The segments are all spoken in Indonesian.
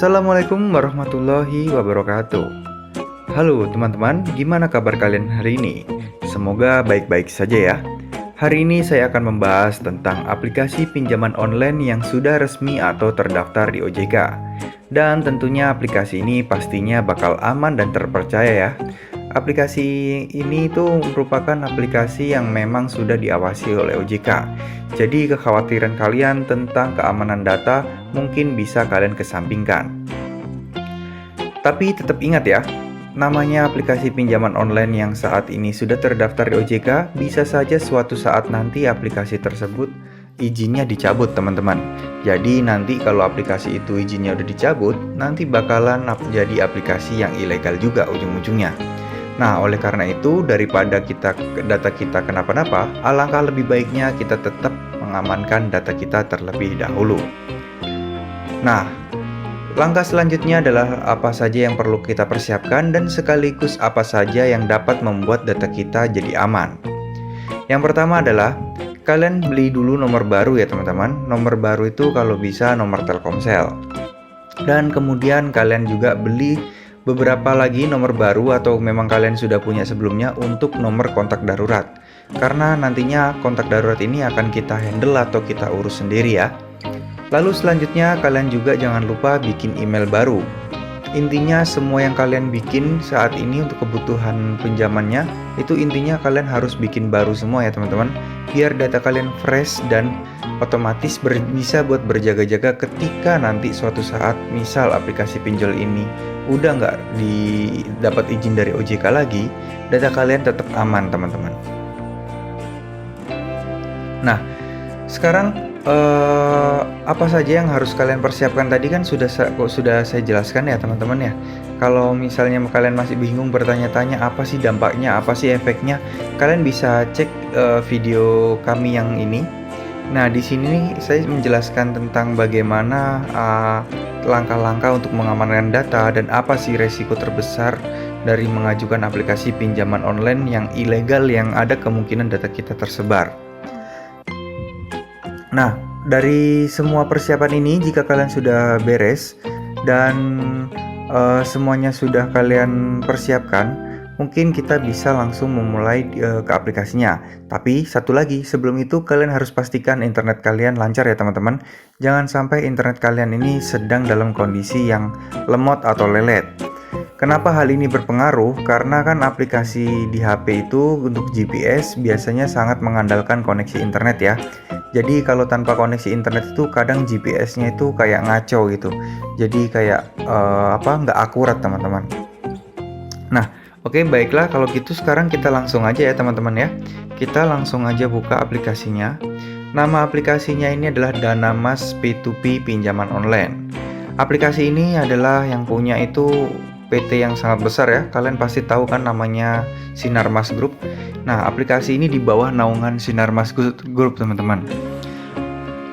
Assalamualaikum warahmatullahi wabarakatuh. Halo teman-teman, gimana kabar kalian hari ini? Semoga baik-baik saja ya. Hari ini saya akan membahas tentang aplikasi pinjaman online yang sudah resmi atau terdaftar di OJK. Dan tentunya aplikasi ini pastinya bakal aman dan terpercaya ya. Aplikasi ini itu merupakan aplikasi yang memang sudah diawasi oleh OJK. Jadi kekhawatiran kalian tentang keamanan data mungkin bisa kalian kesampingkan. Tapi tetap ingat ya, namanya aplikasi pinjaman online yang saat ini sudah terdaftar di OJK, bisa saja suatu saat nanti aplikasi tersebut izinnya dicabut teman-teman. Jadi nanti kalau aplikasi itu izinnya udah dicabut, nanti bakalan jadi aplikasi yang ilegal juga ujung-ujungnya. Nah, oleh karena itu, daripada data kita kenapa-napa, alangkah lebih baiknya kita tetap mengamankan data kita terlebih dahulu. Nah, langkah selanjutnya adalah apa saja yang perlu kita persiapkan dan sekaligus apa saja yang dapat membuat data kita jadi aman. Yang pertama adalah kalian beli dulu nomor baru ya teman-teman. Nomor baru itu kalau bisa nomor Telkomsel. Dan kemudian kalian juga beli beberapa lagi nomor baru atau memang kalian sudah punya sebelumnya untuk nomor kontak darurat. Karena nantinya kontak darurat ini akan kita handle atau kita urus sendiri ya. Lalu selanjutnya kalian juga jangan lupa bikin email baru. Intinya semua yang kalian bikin saat ini untuk kebutuhan pinjamannya, itu intinya kalian harus bikin baru semua ya teman-teman. Biar data kalian fresh dan otomatis bisa buat berjaga-jaga ketika nanti suatu saat misal aplikasi pinjol ini udah nggak dapat izin dari OJK lagi, data kalian tetap aman teman-teman. Nah, sekarang apa saja yang harus kalian persiapkan tadi kan sudah saya jelaskan ya teman-teman ya. Kalau misalnya kalian masih bingung bertanya-tanya apa sih dampaknya, apa sih efeknya, kalian bisa cek video kami yang ini. Nah, di sini saya menjelaskan tentang bagaimana langkah-langkah untuk mengamankan data dan apa sih resiko terbesar dari mengajukan aplikasi pinjaman online yang ilegal yang ada kemungkinan data kita tersebar. Nah, dari semua persiapan ini jika kalian sudah beres dan semuanya sudah kalian persiapkan, mungkin kita bisa langsung memulai ke aplikasinya. Tapi satu lagi, sebelum itu kalian harus pastikan internet kalian lancar ya teman-teman. Jangan sampai internet kalian ini sedang dalam kondisi yang lemot atau lelet. Kenapa hal ini berpengaruh? Karena kan aplikasi di HP itu untuk GPS biasanya sangat mengandalkan koneksi internet ya. Jadi kalau tanpa koneksi internet itu kadang GPS-nya itu kayak ngaco gitu. Jadi kayak nggak akurat teman-teman. Nah, oke, baiklah kalau gitu sekarang kita langsung aja ya teman-teman ya. Kita langsung aja buka aplikasinya. Nama aplikasinya ini adalah Danamas P2P Pinjaman Online. Aplikasi ini adalah yang punya itu PT yang sangat besar ya. Kalian pasti tahu kan namanya Sinarmas Group. Nah, aplikasi ini di bawah naungan Sinarmas Group teman-teman.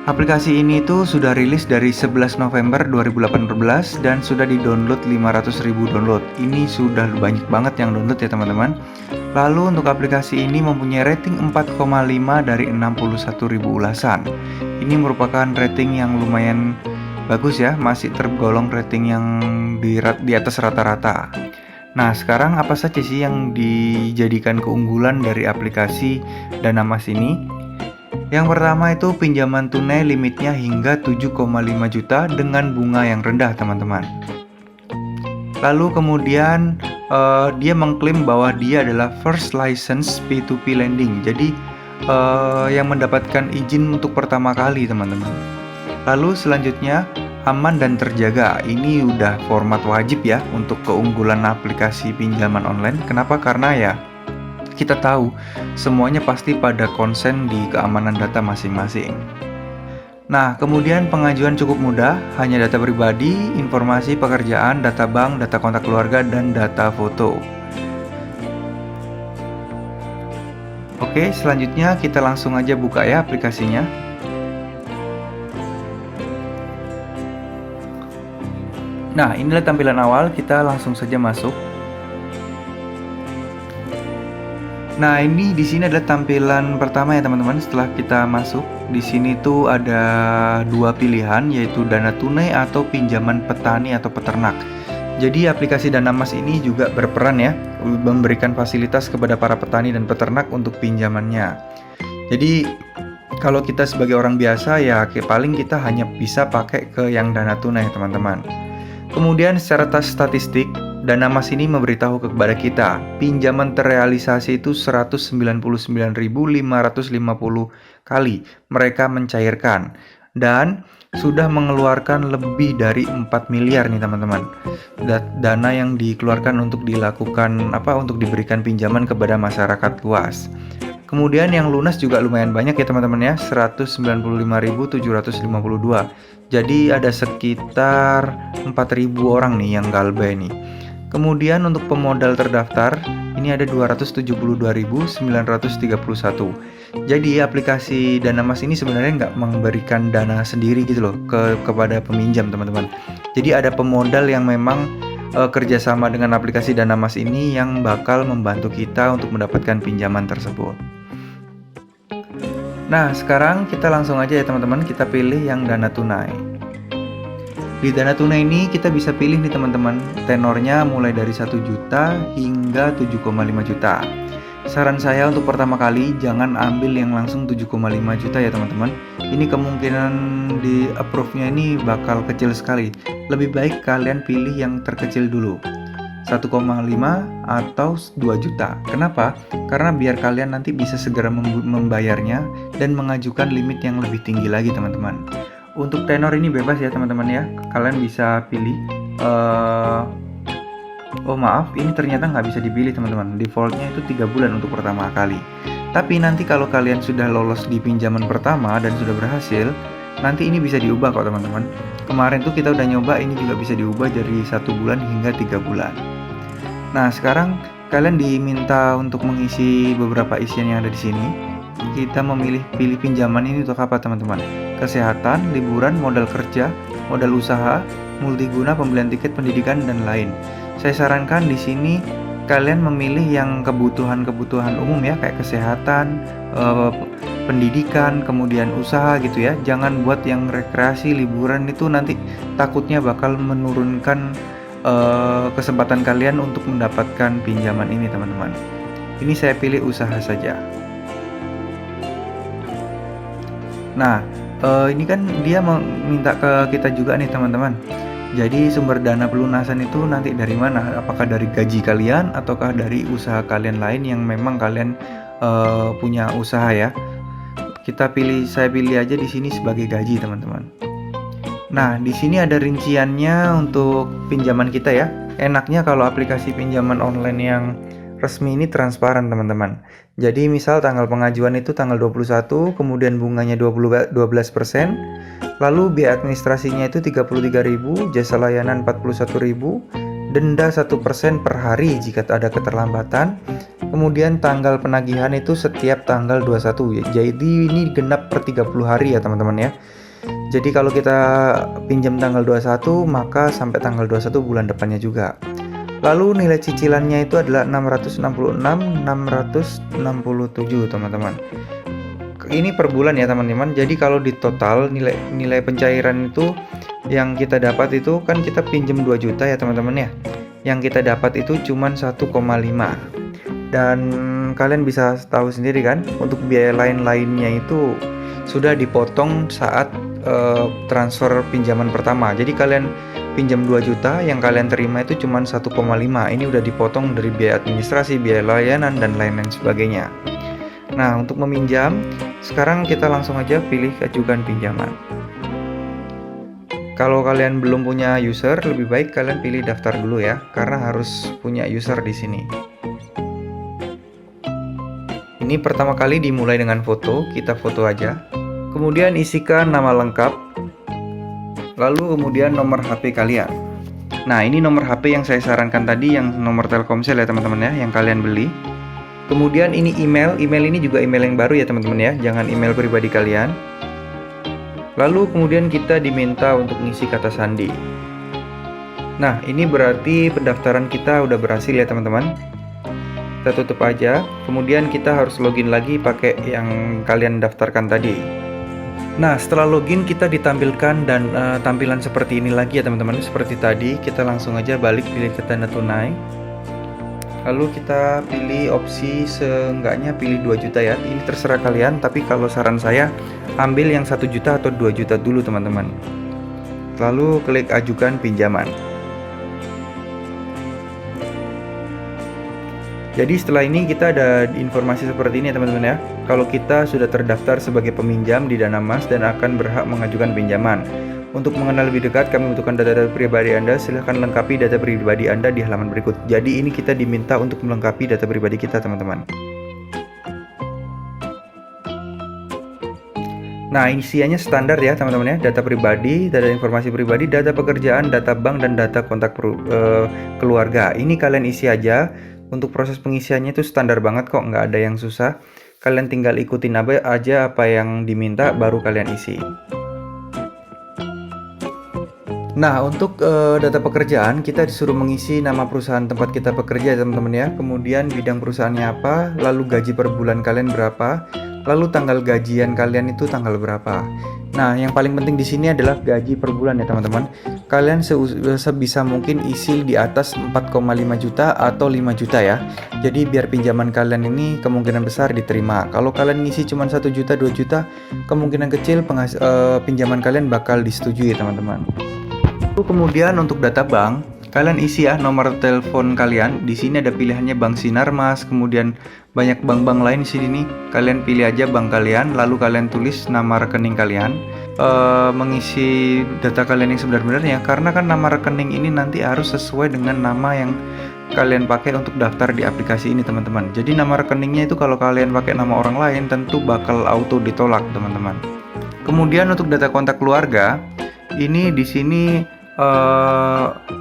Aplikasi ini itu sudah rilis dari 11 November 2018 dan sudah di-download 500.000 download. Ini sudah banyak banget yang download ya teman-teman. Lalu untuk aplikasi ini mempunyai rating 4,5 dari 61.000 ulasan. Ini merupakan rating yang lumayan bagus ya, masih tergolong rating yang di atas rata-rata. Nah, sekarang apa saja sih yang dijadikan keunggulan dari aplikasi Danamas ini? Yang pertama itu pinjaman tunai limitnya hingga 7,5 juta dengan bunga yang rendah teman-teman. Lalu kemudian dia mengklaim bahwa dia adalah first license P2P lending. Jadi yang mendapatkan izin untuk pertama kali teman-teman. Lalu selanjutnya aman dan terjaga. Ini udah format wajib ya untuk keunggulan aplikasi pinjaman online. Kenapa? Karena ya kita tahu semuanya pasti pada konsen di keamanan data masing-masing. Nah, kemudian pengajuan cukup mudah, hanya data pribadi, informasi pekerjaan, data bank, data kontak keluarga, dan data foto. Oke, selanjutnya kita langsung aja buka ya aplikasinya. Nah, inilah tampilan awal, kita langsung saja masuk. Nah, ini di sini adalah tampilan pertama ya teman-teman. Setelah kita masuk, di sini tuh ada dua pilihan, yaitu dana tunai atau pinjaman petani atau peternak. Jadi aplikasi Danamas ini juga berperan ya, memberikan fasilitas kepada para petani dan peternak untuk pinjamannya. Jadi kalau kita sebagai orang biasa ya paling kita hanya bisa pakai ke yang dana tunai teman-teman. Kemudian secara statistik, Danamas ini memberitahu kepada kita, pinjaman terrealisasi itu 199.550 kali mereka mencairkan dan sudah mengeluarkan lebih dari 4 miliar nih teman-teman. Dana yang dikeluarkan untuk dilakukan untuk diberikan pinjaman kepada masyarakat luas. Kemudian yang lunas juga lumayan banyak ya teman-teman ya, 195.752. Jadi ada sekitar 4.000 orang nih yang galbay nih. Kemudian untuk pemodal terdaftar, ini ada 272.931. Jadi aplikasi Danamas ini sebenarnya nggak memberikan dana sendiri gitu loh kepada peminjam teman-teman. Jadi ada pemodal yang memang kerjasama dengan aplikasi Danamas ini yang bakal membantu kita untuk mendapatkan pinjaman tersebut. Nah, sekarang kita langsung aja ya teman-teman, kita pilih yang dana tunai. Di dana tunai ini kita bisa pilih nih teman-teman, tenornya mulai dari 1 juta hingga 7,5 juta. Saran saya untuk pertama kali jangan ambil yang langsung 7,5 juta ya teman-teman. Ini kemungkinan di approve-nya ini bakal kecil sekali. Lebih baik kalian pilih yang terkecil dulu, 1,5 atau 2 juta. Kenapa? Karena biar kalian nanti bisa segera membayarnya dan mengajukan limit yang lebih tinggi lagi teman-teman. Untuk tenor ini bebas ya teman-teman ya. Kalian bisa pilih oh maaf, ini ternyata nggak bisa dipilih teman-teman. Defaultnya itu 3 bulan untuk pertama kali. Tapi nanti kalau kalian sudah lolos di pinjaman pertama dan sudah berhasil, nanti ini bisa diubah kok teman-teman. Kemarin tuh kita udah nyoba, ini juga bisa diubah dari 1 bulan hingga 3 bulan. Nah, sekarang kalian diminta untuk mengisi beberapa isian yang ada di sini. Kita pilih pinjaman ini untuk apa teman-teman? Kesehatan, liburan, modal kerja, modal usaha, multiguna, pembelian tiket pendidikan dan lain. Saya sarankan di sini kalian memilih yang kebutuhan umum ya, kayak kesehatan, pendidikan, kemudian usaha gitu ya. Jangan buat yang rekreasi, liburan, itu nanti takutnya bakal menurunkan kesempatan kalian untuk mendapatkan pinjaman ini teman-teman. Ini saya pilih usaha saja. Nah, ini kan dia meminta ke kita juga nih teman-teman. Jadi sumber dana pelunasan itu nanti dari mana? Apakah dari gaji kalian ataukah dari usaha kalian lain yang memang kalian punya usaha ya? Saya pilih aja di sini sebagai gaji teman-teman. Nah, di sini ada rinciannya untuk pinjaman kita ya. Enaknya kalau aplikasi pinjaman online yang resmi ini transparan teman-teman. Jadi misal tanggal pengajuan itu tanggal 21, kemudian bunganya 12%, lalu biaya administrasinya itu 33.000, jasa layanan 41.000, denda 1% per hari jika ada keterlambatan. Kemudian tanggal penagihan itu setiap tanggal 21 ya. Jadi ini genap per 30 hari ya teman-teman ya. Jadi kalau kita pinjam tanggal 21, maka sampai tanggal 21 bulan depannya juga. Lalu nilai cicilannya itu adalah 667 teman-teman. Ini per bulan ya teman-teman. Jadi kalau di total nilai pencairan itu yang kita dapat itu kan kita pinjam 2 juta ya teman-teman ya. Yang kita dapat itu cuma 1,5. Dan kalian bisa tahu sendiri kan, untuk biaya lain-lainnya itu sudah dipotong saat transfer pinjaman pertama. Jadi kalian pinjam 2 juta, yang kalian terima itu cuma 1,5. Ini udah dipotong dari biaya administrasi, biaya layanan, dan lain-lain sebagainya. Nah, untuk meminjam, sekarang kita langsung aja pilih ajukan pinjaman. Kalau kalian belum punya user, lebih baik kalian pilih daftar dulu ya, karena harus punya user di sini. Ini pertama kali dimulai dengan foto, kita foto aja. Kemudian isikan nama lengkap, lalu kemudian nomor HP kalian. Nah, ini nomor HP yang saya sarankan tadi, yang nomor Telkomsel ya teman-teman ya, yang kalian beli. Kemudian ini email ini juga email yang baru ya teman-teman ya, jangan email pribadi kalian. Lalu kemudian kita diminta untuk ngisi kata sandi. Nah, ini berarti pendaftaran kita udah berhasil ya teman-teman. Kita tutup aja. Kemudian kita harus login lagi pakai yang kalian daftarkan tadi. Nah, setelah login kita ditampilkan dan tampilan seperti ini lagi ya teman-teman. Seperti tadi, kita langsung aja balik pilih ke tanda tunai. Lalu kita pilih opsi seenggaknya pilih 2 juta ya. Ini terserah kalian, tapi kalau saran saya ambil yang 1 juta atau 2 juta dulu teman-teman. Lalu klik ajukan pinjaman. Jadi setelah ini kita ada informasi seperti ini ya teman-teman ya. Kalau kita sudah terdaftar sebagai peminjam di Danamas dan akan berhak mengajukan pinjaman. Untuk mengenal lebih dekat, kami membutuhkan data pribadi Anda. Silahkan lengkapi data pribadi Anda di halaman berikut. Jadi ini kita diminta untuk melengkapi data pribadi kita teman-teman. Nah, isiannya standar ya teman-teman ya. Data pribadi, data informasi pribadi, data pekerjaan, data bank, dan data kontak keluarga. Ini kalian isi aja. Untuk proses pengisiannya itu standar banget kok, nggak ada yang susah. Kalian tinggal ikutin aja apa yang diminta, baru kalian isi. Nah, untuk data pekerjaan kita disuruh mengisi nama perusahaan tempat kita bekerja teman-teman ya. Kemudian bidang perusahaannya apa, lalu gaji per bulan kalian berapa, lalu tanggal gajian kalian itu tanggal berapa. Nah, yang paling penting di sini adalah gaji per bulan ya teman-teman. Kalian sebisa mungkin isi di atas 4,5 juta atau 5 juta ya. Jadi biar pinjaman kalian ini kemungkinan besar diterima. Kalau kalian ngisi cuma 1 juta, 2 juta, kemungkinan kecil pinjaman kalian bakal disetujui teman-teman. Kemudian untuk data bank, kalian isi ya nomor telepon kalian. Di sini ada pilihannya Bank Sinarmas, kemudian banyak bank-bank lain di sini nih. Kalian pilih aja bank kalian, lalu kalian tulis nama rekening kalian. Mengisi data kalian yang sebenarnya, karena kan nama rekening ini nanti harus sesuai dengan nama yang kalian pakai untuk daftar di aplikasi ini teman-teman. Jadi nama rekeningnya itu kalau kalian pakai nama orang lain tentu bakal auto ditolak teman-teman. Kemudian untuk data kontak keluarga, ini di sini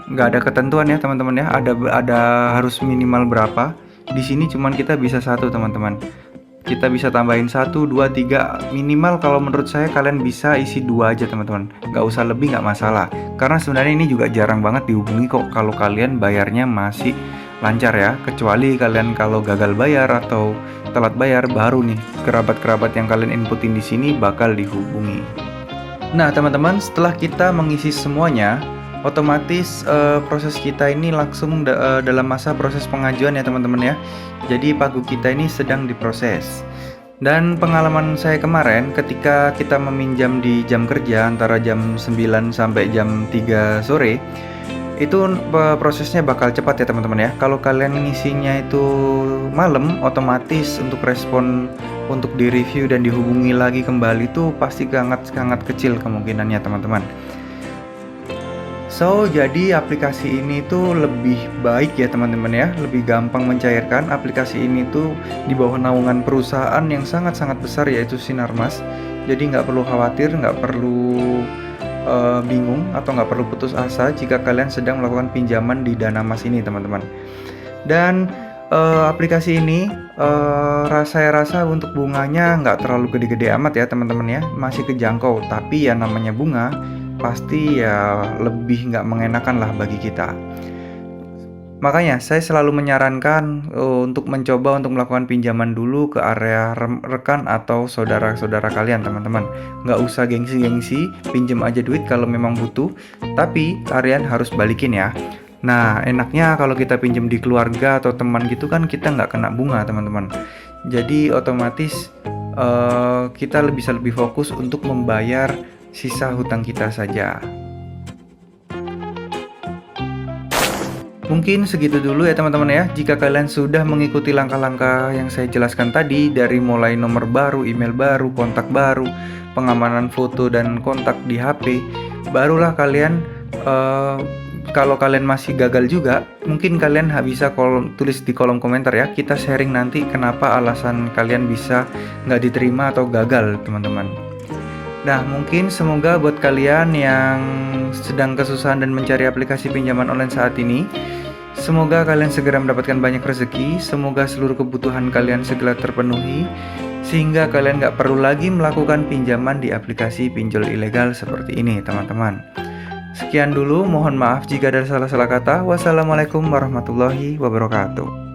nggak ada ketentuan ya teman-teman ya. Ada harus minimal berapa. Di sini cuman kita bisa 1 teman-teman. Kita bisa tambahin 1, 2, 3 minimal. Kalau menurut saya kalian bisa isi 2 aja teman-teman. Nggak usah lebih, nggak masalah. Karena sebenarnya ini juga jarang banget dihubungi kok kalau kalian bayarnya masih lancar ya. Kecuali kalian kalau gagal bayar atau telat bayar, baru nih kerabat-kerabat yang kalian inputin di sini bakal dihubungi. Nah teman-teman, setelah kita mengisi semuanya, otomatis proses kita ini langsung dalam masa proses pengajuan ya teman-teman ya. Jadi pagu kita ini sedang diproses. Dan pengalaman saya kemarin ketika kita meminjam di jam kerja antara jam 9 sampai jam 3 sore, itu prosesnya bakal cepat ya teman-teman ya. Kalau kalian ngisinya itu malam, otomatis untuk respon untuk di-review dan dihubungi lagi kembali itu pasti sangat kecil kemungkinannya teman-teman. So, jadi aplikasi ini tuh lebih baik ya teman-teman ya, lebih gampang mencairkan. Aplikasi ini tuh di bawah naungan perusahaan yang sangat-sangat besar yaitu Sinarmas. Jadi nggak perlu khawatir, nggak perlu bingung atau nggak perlu putus asa jika kalian sedang melakukan pinjaman di Danamas ini teman-teman. Dan aplikasi ini saya rasa untuk bunganya nggak terlalu gede-gede amat ya teman-teman ya, masih kejangkau. Tapi ya namanya bunga, pasti ya lebih nggak mengenakan lah bagi kita. Makanya saya selalu menyarankan untuk mencoba untuk melakukan pinjaman dulu ke area rekan atau saudara-saudara kalian teman-teman. Nggak usah gengsi-gengsi, pinjam aja duit kalau memang butuh, tapi kalian harus balikin ya. Nah enaknya kalau kita pinjam di keluarga atau teman gitu kan kita nggak kena bunga teman-teman. Jadi otomatis kita bisa lebih fokus untuk membayar sisa hutang kita saja. Mungkin segitu dulu ya teman-teman ya. Jika kalian sudah mengikuti langkah-langkah yang saya jelaskan tadi, dari mulai nomor baru, email baru, kontak baru, pengamanan foto dan kontak di HP, barulah kalian kalau kalian masih gagal juga, mungkin kalian bisa tulis di kolom komentar ya. Kita sharing nanti kenapa alasan kalian bisa nggak diterima atau gagal teman-teman. Nah mungkin semoga buat kalian yang sedang kesusahan dan mencari aplikasi pinjaman online saat ini, semoga kalian segera mendapatkan banyak rezeki. Semoga seluruh kebutuhan kalian segera terpenuhi, sehingga kalian nggak perlu lagi melakukan pinjaman di aplikasi pinjol ilegal seperti ini teman-teman. Sekian dulu, mohon maaf jika ada salah-salah kata. Wassalamualaikum warahmatullahi wabarakatuh.